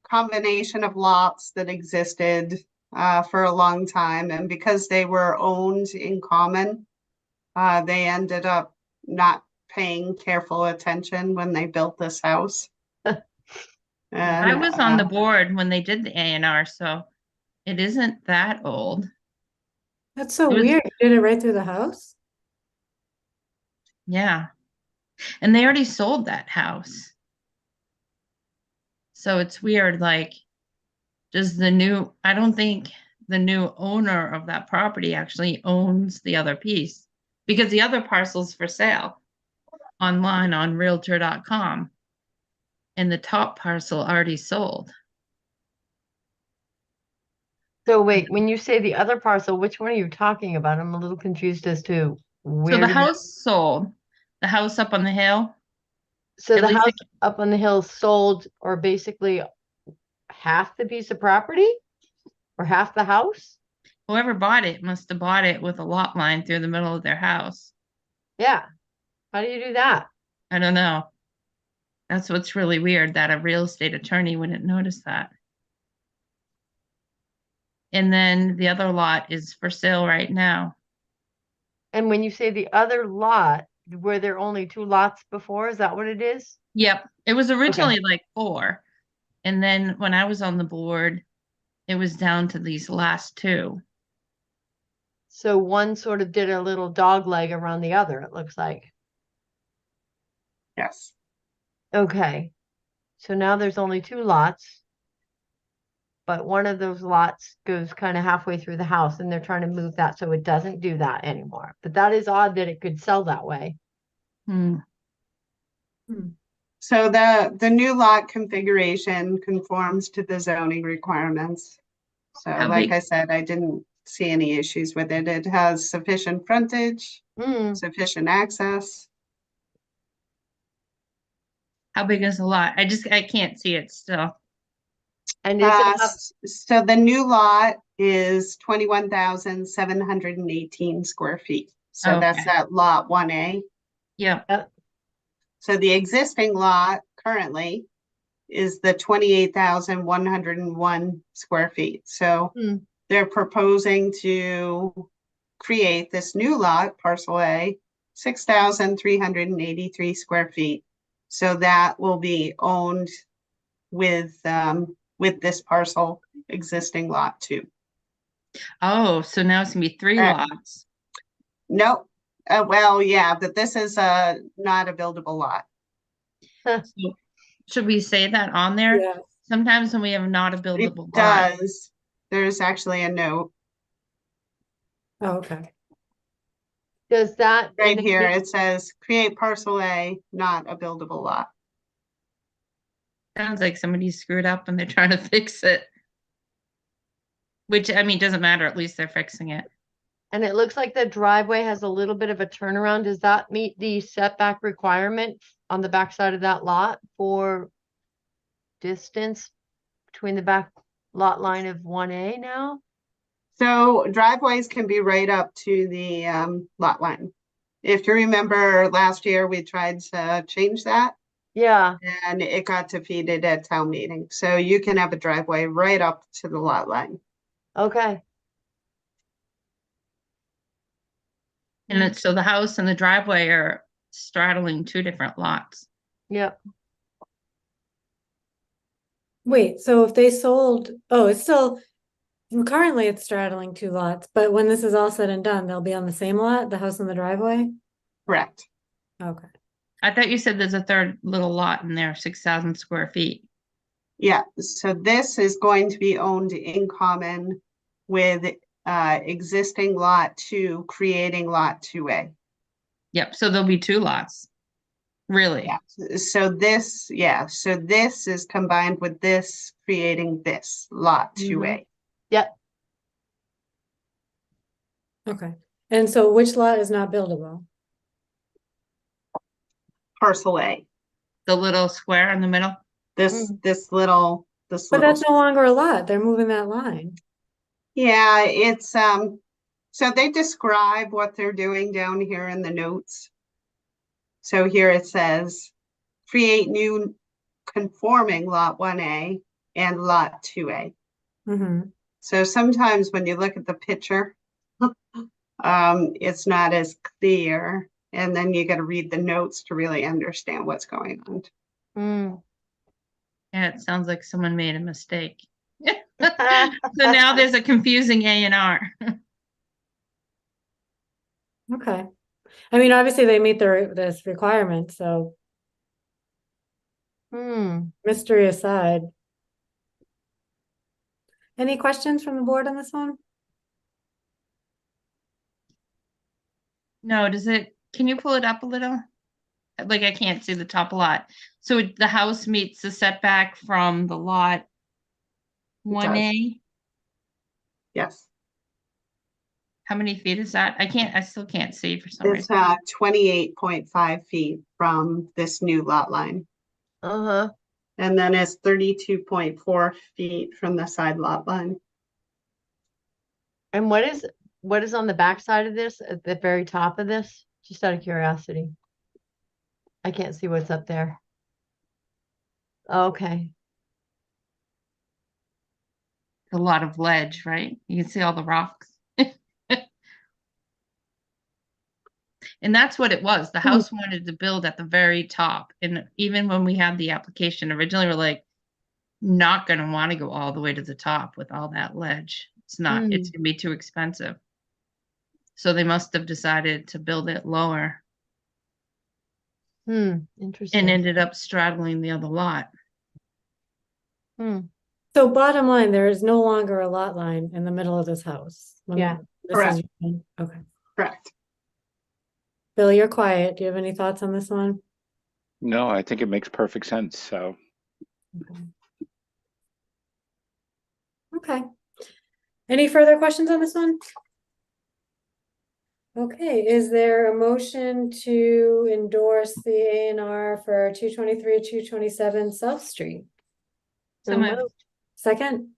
combination of lots that existed for a long time. And because they were owned in common, they ended up not paying careful attention when they built this house. And I was on the board when they did the A&R, so it isn't that old. That's so It was- weird. You did it right through the house? Yeah. And they already sold that house. So it's weird, like, I don't think the new owner of that property actually owns the other piece because the other parcel's for sale online on realtor.com. And the top parcel already sold. So wait, when you say the other parcel, which one are you talking about? I'm a little confused as to So where. the house sold, the house up on the hill. So at the least house up on the hill sold, or basically half the piece of property? Or half the house? Whoever bought it must have bought it with a lot line through the middle of their house. Yeah. How do you do that? I don't know. That's what's really weird, that a real estate attorney wouldn't notice that. And then the other lot is for sale right now. And when you say the other lot, were there only 2 lots before? Is that what it is? Yep, it was originally like 4. And then when I was on the board, it was down to these last 2. So one sort of did a little dog leg around the other, it looks like. yes. Okay. So now there's only 2 lots. But one of those lots goes kind of halfway through the house and they're trying to move that so it doesn't do that anymore. But that is odd that it could sell that way. Hmm. So the new lot configuration conforms to the zoning requirements. So How like big? I said, I didn't see any issues with it. It has sufficient frontage, Hmm. sufficient access. How big is the lot? I can't see it still. And is it up? So the new lot is 21,718 square feet. So that's Okay. that lot 1A. Yeah. So the existing lot currently is the 28,101 square feet. So Hmm. they're proposing to create this new lot, parcel A, 6,383 square feet. So that will be owned with this parcel existing lot 2. Oh, so now it's gonna be 3 Uh, lots. Nope. Well, yeah, but this is not a buildable lot. So should we say that on there? Yeah. Sometimes when we have not a It buildable lot. does. There's actually a note Oh, okay. Does that right here. indicate- It says create parcel A, not a buildable lot. Sounds like somebody screwed up and they're trying to fix it. Which, I mean, doesn't matter, at least they're fixing it. And it looks like the driveway has a little bit of a turnaround. Does that meet the setback requirement on the backside of that lot for distance between the back lot line of 1A now? So driveways can be right up to the lot line. If you remember last year, we tried to change that Yeah, and it got defeated at town meeting. So you can have a driveway right up to the lot line. okay. And it's so the house and the driveway are straddling 2 different lots. Yep. Wait, so if they sold, oh, it's still, currently it's straddling 2 lots, but when this is all said and done, they'll be on the same lot, the house and the driveway? Correct. Okay. I thought you said there's a third little lot in there, 6,000 square feet. Yeah, so this is going to be owned in common with existing lot 2, creating lot 2A. Yep, so there'll be 2 lots. Really? Yeah, so this is combined with this, creating this lot 2A. Yep. Okay. And so which lot is not buildable? Parcel A, The little square in the middle? this little, But that's no longer a lot. They're moving that line. yeah, it's So they describe what they're doing down here in the notes. So here it says, create new conforming lot 1A and lot 2A. Mm-hmm. So sometimes when you look at the picture, it's not as clear. And then you got to read the notes to really understand what's going on. Mm. Yeah, it sounds like someone made a mistake. So now there's a confusing A&R. Okay. I mean, obviously they meet this requirement, so Hmm. mystery aside. Any questions from the board on this one? No, can you pull it up a little? Like I can't see the top lot. So the house meets the setback from the lot 1A? Yes, How many feet is that? I still can't see for some it's reason. 28.5 feet from this new lot line. Uh-huh. And then it's 32.4 feet from the side lot line. And what is on the back side of this, at the very top of this? Just out of curiosity. I can't see what's up there. Okay. A lot of ledge, right? You can see all the rocks. And that's what it was. The house wanted to build at the very top. And even when we had the application originally, we're like, not going to want to go all the way to the top with all that ledge. It's not, it's going to be too expensive. So they must have decided to build it lower and Interesting. ended up straddling the other lot. So bottom line, there is no longer a lot line in the middle of this house. Yeah. This is okay. Correct. Bill, you're quiet. Do you have any thoughts on this one? No, I think it makes perfect sense. So Okay. Any further questions on this one? Okay, is there a motion to endorse the A&R for 223, 227 South Street? So moved. Second,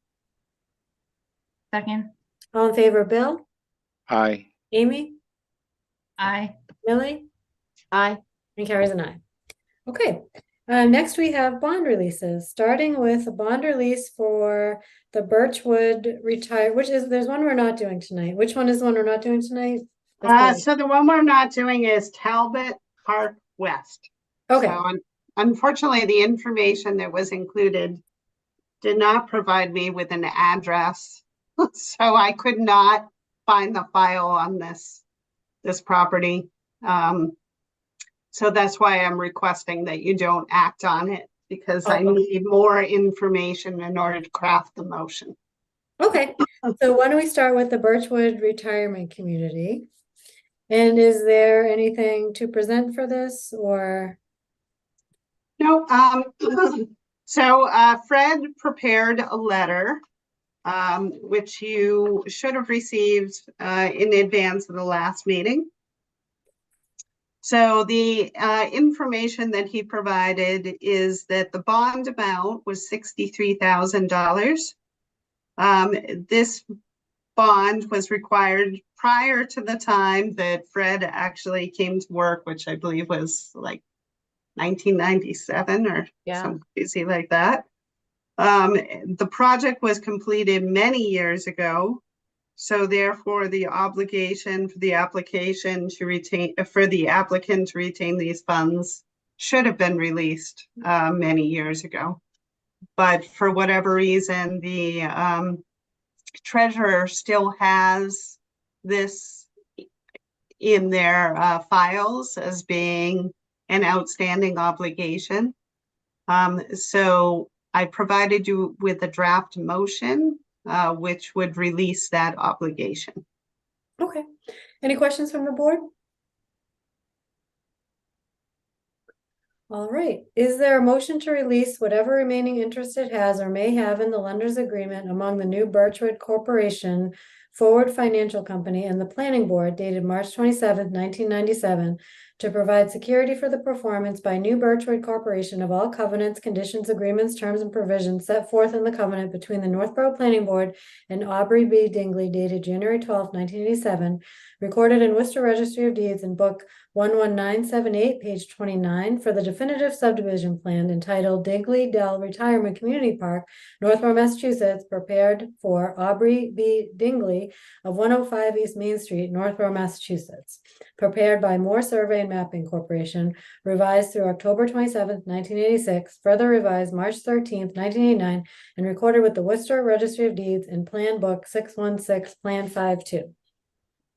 Second. all in favor, Bill, aye. Amy, Aye. Millie, Aye. and Carrie's an aye. Okay, next we have bond releases, starting with a bond release for the Birchwood there's one we're not doing tonight. Which one is the one we're not doing tonight? So the one we're not doing is Talbot Park West. Okay. So unfortunately, the information that was included did not provide me with an address. So I could not find the file on this property. So that's why I'm requesting that you don't act on it, because I need more information in order to craft the motion. Okay, so why don't we start with the Birchwood Retirement Community? And is there anything to present for this, or? No, so Fred prepared a letter, which you should have received in advance of the last meeting. So the information that he provided is that the bond amount was $63,000. This bond was required prior to the time that Fred actually came to work, which I believe was like 1997 or something crazy like that. The project was completed many years ago. So therefore, the obligation for the applicant to retain these funds should have been released many years ago. But for whatever reason, the treasurer still has this in their files as being an outstanding obligation. So I provided you with a draft motion which would release that obligation. Okay, any questions from the board? All right, is there a motion to release whatever remaining interest it has or may have in the lender's agreement among the new Birchwood Corporation Forward Financial Company and the Planning Board dated March 27th, 1997 to provide security for the performance by New Birchwood Corporation of all covenants, conditions, agreements, terms, and provisions set forth in the covenant between the Northborough Planning Board and Aubrey B. Dingley dated January 12, 1987, recorded in Worcester Registry of Deeds in Book 11978, page 29, for the definitive subdivision plan entitled Dingley Dell Retirement Community Park, Northborough, Massachusetts, prepared for Aubrey B. Dingley of 105 East Main Street, Northborough, Massachusetts. Prepared by Moore Survey and Mapping Corporation, revised through October 27th, 1986, further revised March 13th, 1989, and recorded with the Worcester Registry of Deeds in Plan Book 616, Plan 52.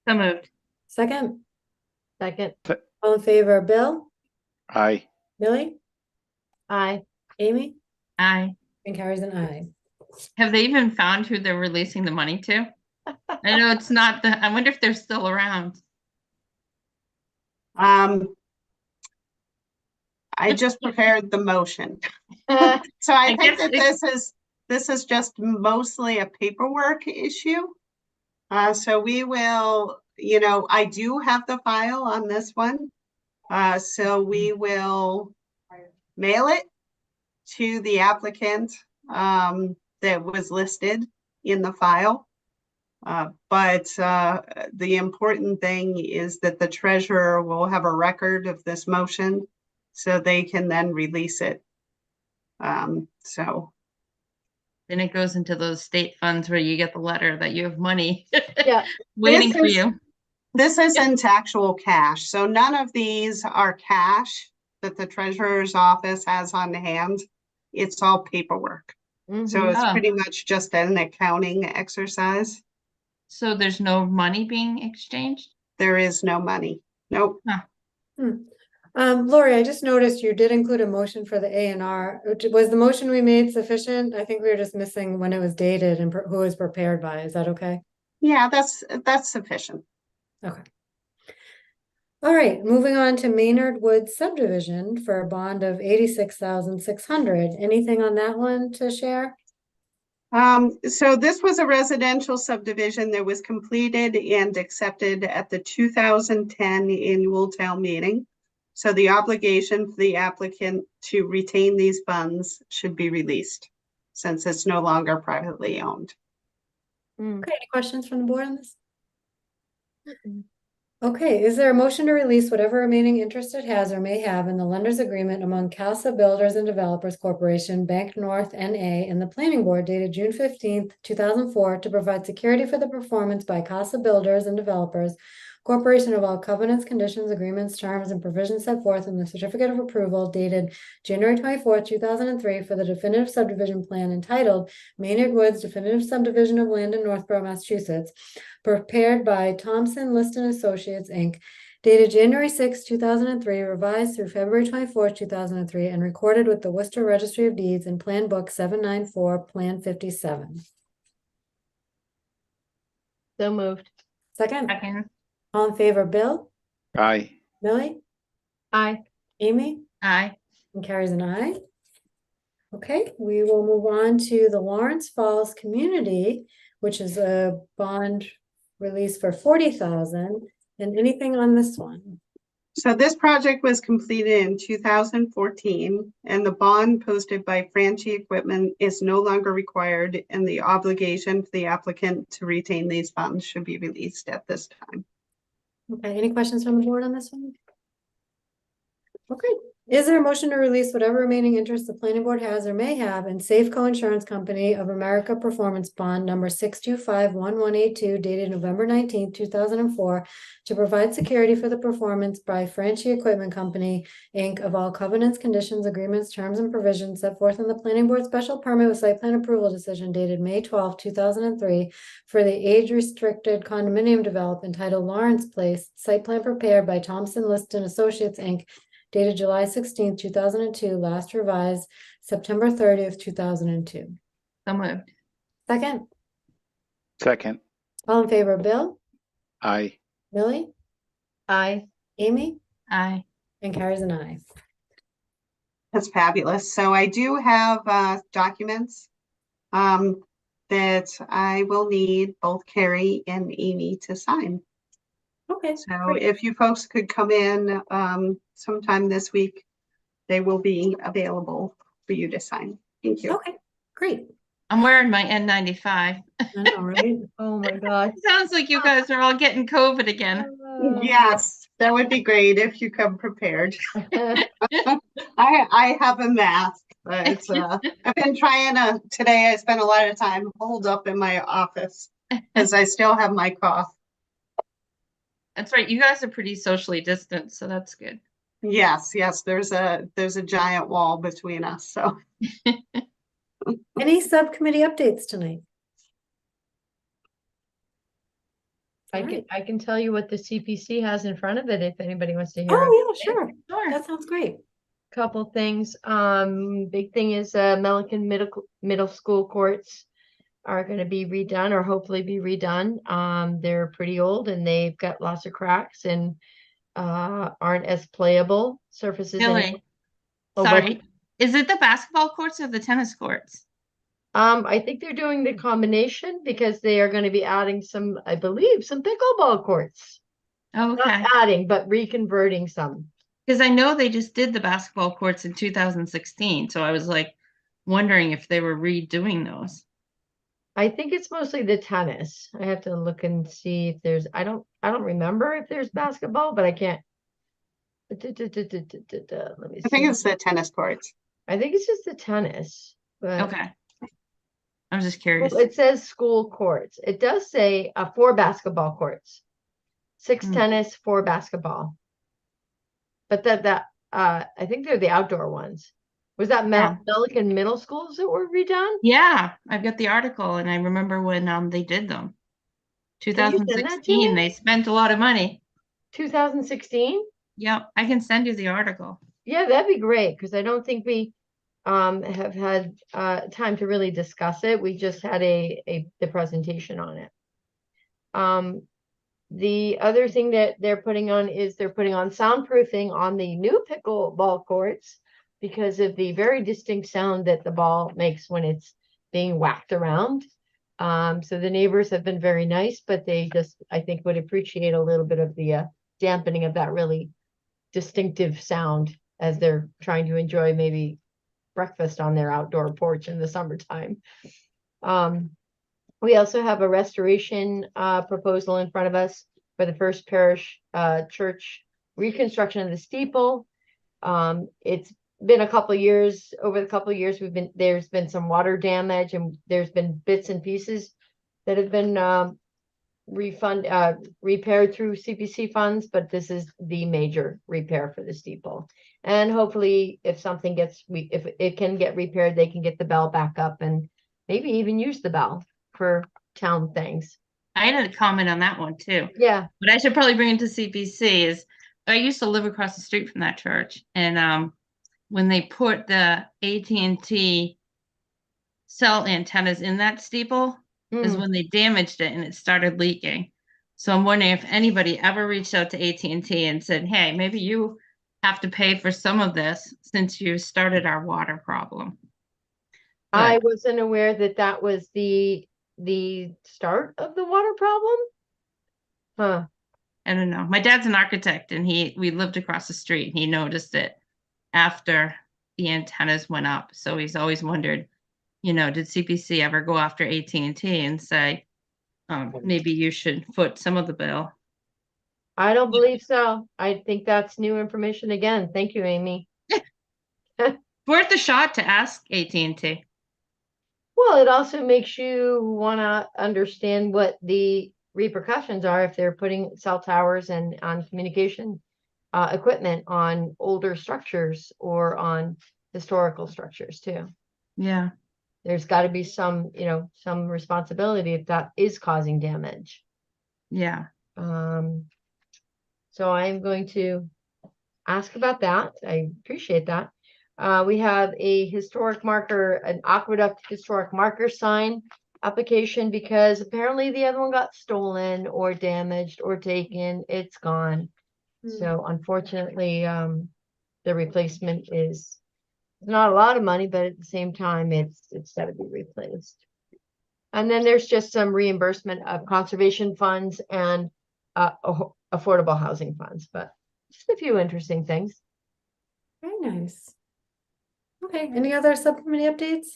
So moved. Second, Second. all in favor, Bill, Aye. Millie, Aye. Amy, Aye. and carries an aye. Have they even found who they're releasing the money to? I know it's not I wonder if they're still around. I just prepared the motion. So I think guess that this is just mostly a paperwork issue. So we will, I do have the file on this one. So we will mail it to the applicant that was listed in the file. But the important thing is that the treasurer will have a record of this motion so they can then release it. So Then it goes into those state funds where you get the letter that you have money Yeah. waiting for you. this isn't actual cash. So none of these are cash that the treasurer's office has on hand. It's all paperwork. So it's Oh. pretty much just an accounting exercise. So there's no money being exchanged? There is no money. Nope. Lori, I just noticed you did include a motion for the A and R. Was the motion we made sufficient? I think we were just missing when it was dated and who was prepared by. Is that okay? Yeah, that's sufficient. Okay. All right, moving on to Maynard Woods subdivision for a bond of 86,600. Anything on that one to share? So this was a residential subdivision that was completed and accepted at the 2010 annual town meeting. So the obligation for the applicant to retain these funds should be released since it's no longer privately owned. Okay, any questions from the board on this? Okay, is there a motion to release whatever remaining interest it has or may have in the lender's agreement among Casa Builders and Developers Corporation, Bank North NA, and the Planning Board dated June 15th, 2004, to provide security for the performance by Casa Builders and Developers Corporation of all covenants, conditions, agreements, terms, and provisions set forth in the certificate of approval dated January 24th, 2003 for the definitive subdivision plan entitled Maynard Woods Definitive Subdivision of Land in Northborough, Massachusetts, prepared by Thompson Liston Associates, Inc., dated January 6, 2003, revised through February 24, 2003, and recorded with the Worcester Registry of Deeds in Plan Book 794, Plan 57. So moved. Second, Second. all in favor, Bill, Aye. Millie, Aye. Amy, Aye. and carries an aye. Okay, we will move on to the Lawrence Falls Community, which is a bond release for 40,000. And anything on this one? So this project was completed in 2014 and the bond posted by Franchi Equipment is no longer required and the obligation for the applicant to retain these funds should be released at this time. Okay, any questions from the board on this one? Okay, is there a motion to release whatever remaining interest the planning board has or may have in Safeco Insurance Company of America Performance Bond number 6251182 dated November 19th, 2004 to provide security for the performance by Franchi Equipment Company, Inc. of all covenants, conditions, agreements, terms, and provisions set forth in the planning board special permit with site plan approval decision dated May 12, 2003 for the age-restricted condominium development entitled Lawrence Place, site plan prepared by Thompson Liston Associates, Inc., dated July 16, 2002, last revised September 30th, 2002. So moved. Second, Second. all in favor, Bill, Aye. Millie, Aye. Amy, Aye. and carries an aye. That's fabulous. So I do have documents that I will need both Carrie and Amy to sign. Okay. Okay, So great. if you folks could come in sometime this week, they will be available for you to sign. Thank you. Okay, great. I'm wearing my N95. I know, right? Oh my God. Sounds like you guys are all getting COVID again. Yes, that would be great if you come prepared. I have a mask, but I've been trying to, today I spent a lot of time holed up in my office because I still have my cough. That's right. You guys are pretty socially distant, so that's good. Yes, there's a giant wall between us, so. Any subcommittee updates tonight? I can tell you what the CPC has in front of it if anybody wants to hear. Oh, yeah, sure. Sure. That sounds great. Couple things. Big thing is Milliken Middle School courts are going to be redone or hopefully be redone. They're pretty old and they've got lots of cracks and aren't as playable surfaces anymore. Billy, Oh, what? sorry. Is it the basketball courts or the tennis courts? I think they're doing the combination because they are going to be adding some, I believe, some pickleball courts. Okay. Not adding, but reconverting some. Because I know they just did the basketball courts in 2016, so I was like wondering if they were redoing those. I think it's mostly the tennis. I have to look and see if there's, I don't remember if there's basketball, but I can't. Let me I think see. it's the tennis courts. I think it's just the tennis, but Okay. I was just curious. it says school courts. It does say 4 basketball courts, 6 Hmm. tennis, 4 basketball. But I think they're the outdoor ones. Was that Yeah. Milliken Middle Schools that were redone? Yeah, I've got the article and I remember when they did them. Can you send that to 2016, me? they spent a lot of money. 2016? Yep, I can send you the article. Yeah, that'd be great because I don't think we have had time to really discuss it. We just had the presentation on it. The other thing that they're putting on is they're putting on soundproofing on the new pickleball courts because of the very distinct sound that the ball makes when it's being whacked around. So the neighbors have been very nice, but they just, I think, would appreciate a little bit of the dampening of that really distinctive sound as they're trying to enjoy maybe breakfast on their outdoor porch in the summertime. We also have a restoration proposal in front of us for the First Parish Church reconstruction of the steeple. It's been a couple of years. Over the couple of years, there's been some water damage, and there's been bits and pieces that have been repaired through CPC funds, but this is the major repair for the steeple. And hopefully, if it can get repaired, they can get the bell back up and maybe even use the bell for town things. I had a comment on that one too. Yeah. But I should probably bring it to CPC is I used to live across the street from that church. And when they put the AT&T cell antennas in that steeple is when they damaged it and it started leaking. So I'm wondering if anybody ever reached out to AT&T and said, hey, maybe you have to pay for some of this since you started our water problem. I But wasn't aware that was the start of the water problem. Huh. I don't know. My dad's an architect and we lived across the street and he noticed it after the antennas went up. So he's always wondered, did CPC ever go after AT&T and say, maybe you should foot some of the bill? I don't believe so. I think that's new information again. Thank you, Amy. Worth a shot to ask AT&T. Well, it also makes you want to understand what the repercussions are if they're putting cell towers and on communication equipment on older structures or on historical structures too. Yeah. There's got to be some responsibility if that is causing damage. Yeah. So I'm going to ask about that. I appreciate that. We have an aqueduct historic marker sign application because apparently the other one got stolen or damaged or taken. It's gone. So unfortunately, the replacement is not a lot of money, but at the same time, it's got to be replaced. And then there's just some reimbursement of conservation funds and affordable housing funds, but just a few interesting things. Very nice. Okay, any other subcommittee updates?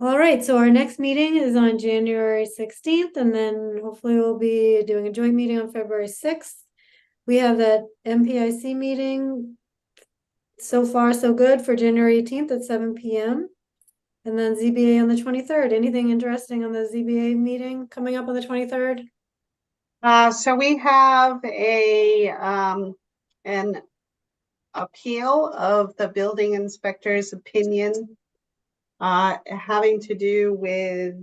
All right, so our next meeting is on January 16th, and then hopefully we'll be doing a joint meeting on February 6th. We have that MPIC meeting. So far, so good for January 18th at 7 p.m. And then ZBA on the 23rd. Anything interesting on the ZBA meeting coming up on the 23rd? So we have an appeal of the building inspector's opinion having to do with,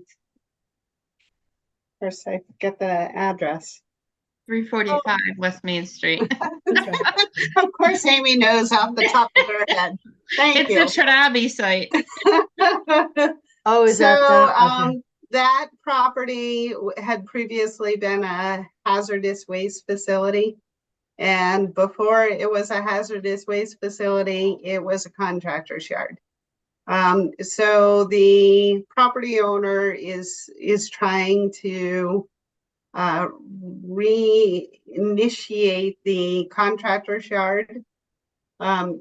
first I forget the address. 345 West Main Street. That's right. Of course, Amy knows off the top of her head. Thank you. It's a Tradabi site. Oh, is So, that the? Okay. that property had previously been a hazardous waste facility. And before it was a hazardous waste facility, it was a contractor's yard. So the property owner is trying to reinitiate the contractor's yard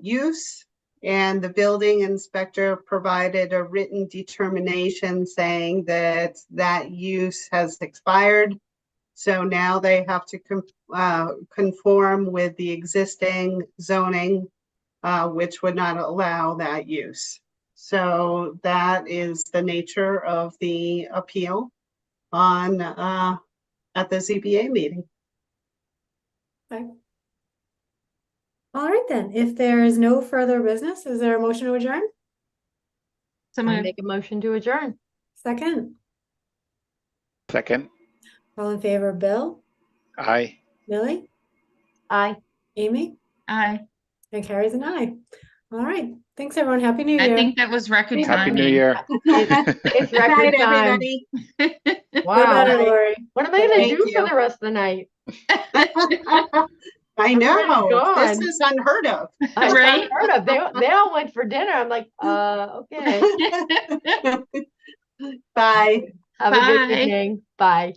use, and the building inspector provided a written determination saying that that use has expired. So now they have to conform with the existing zoning, which would not allow that use. So that is the nature of the appeal on at the ZBA meeting. Okay. All right, then. If there is no further business, is there a motion to adjourn? So I moved. make a motion to adjourn. Second. Second, All in favor, Bill, aye. Millie, Aye. Amy, Aye. and Carrie's an aye. All right. Thanks, everyone. Happy New I Year. think that was record Happy New timing. Year. It's Good record night, time. everybody. Feel Wow. better, Lori. What am I gonna Thank do you. for the rest of the night? I know, this gone. is unheard of. I've Right? heard of. They all went for dinner. I'm like, okay. Bye. Have a good Bye. evening. Bye.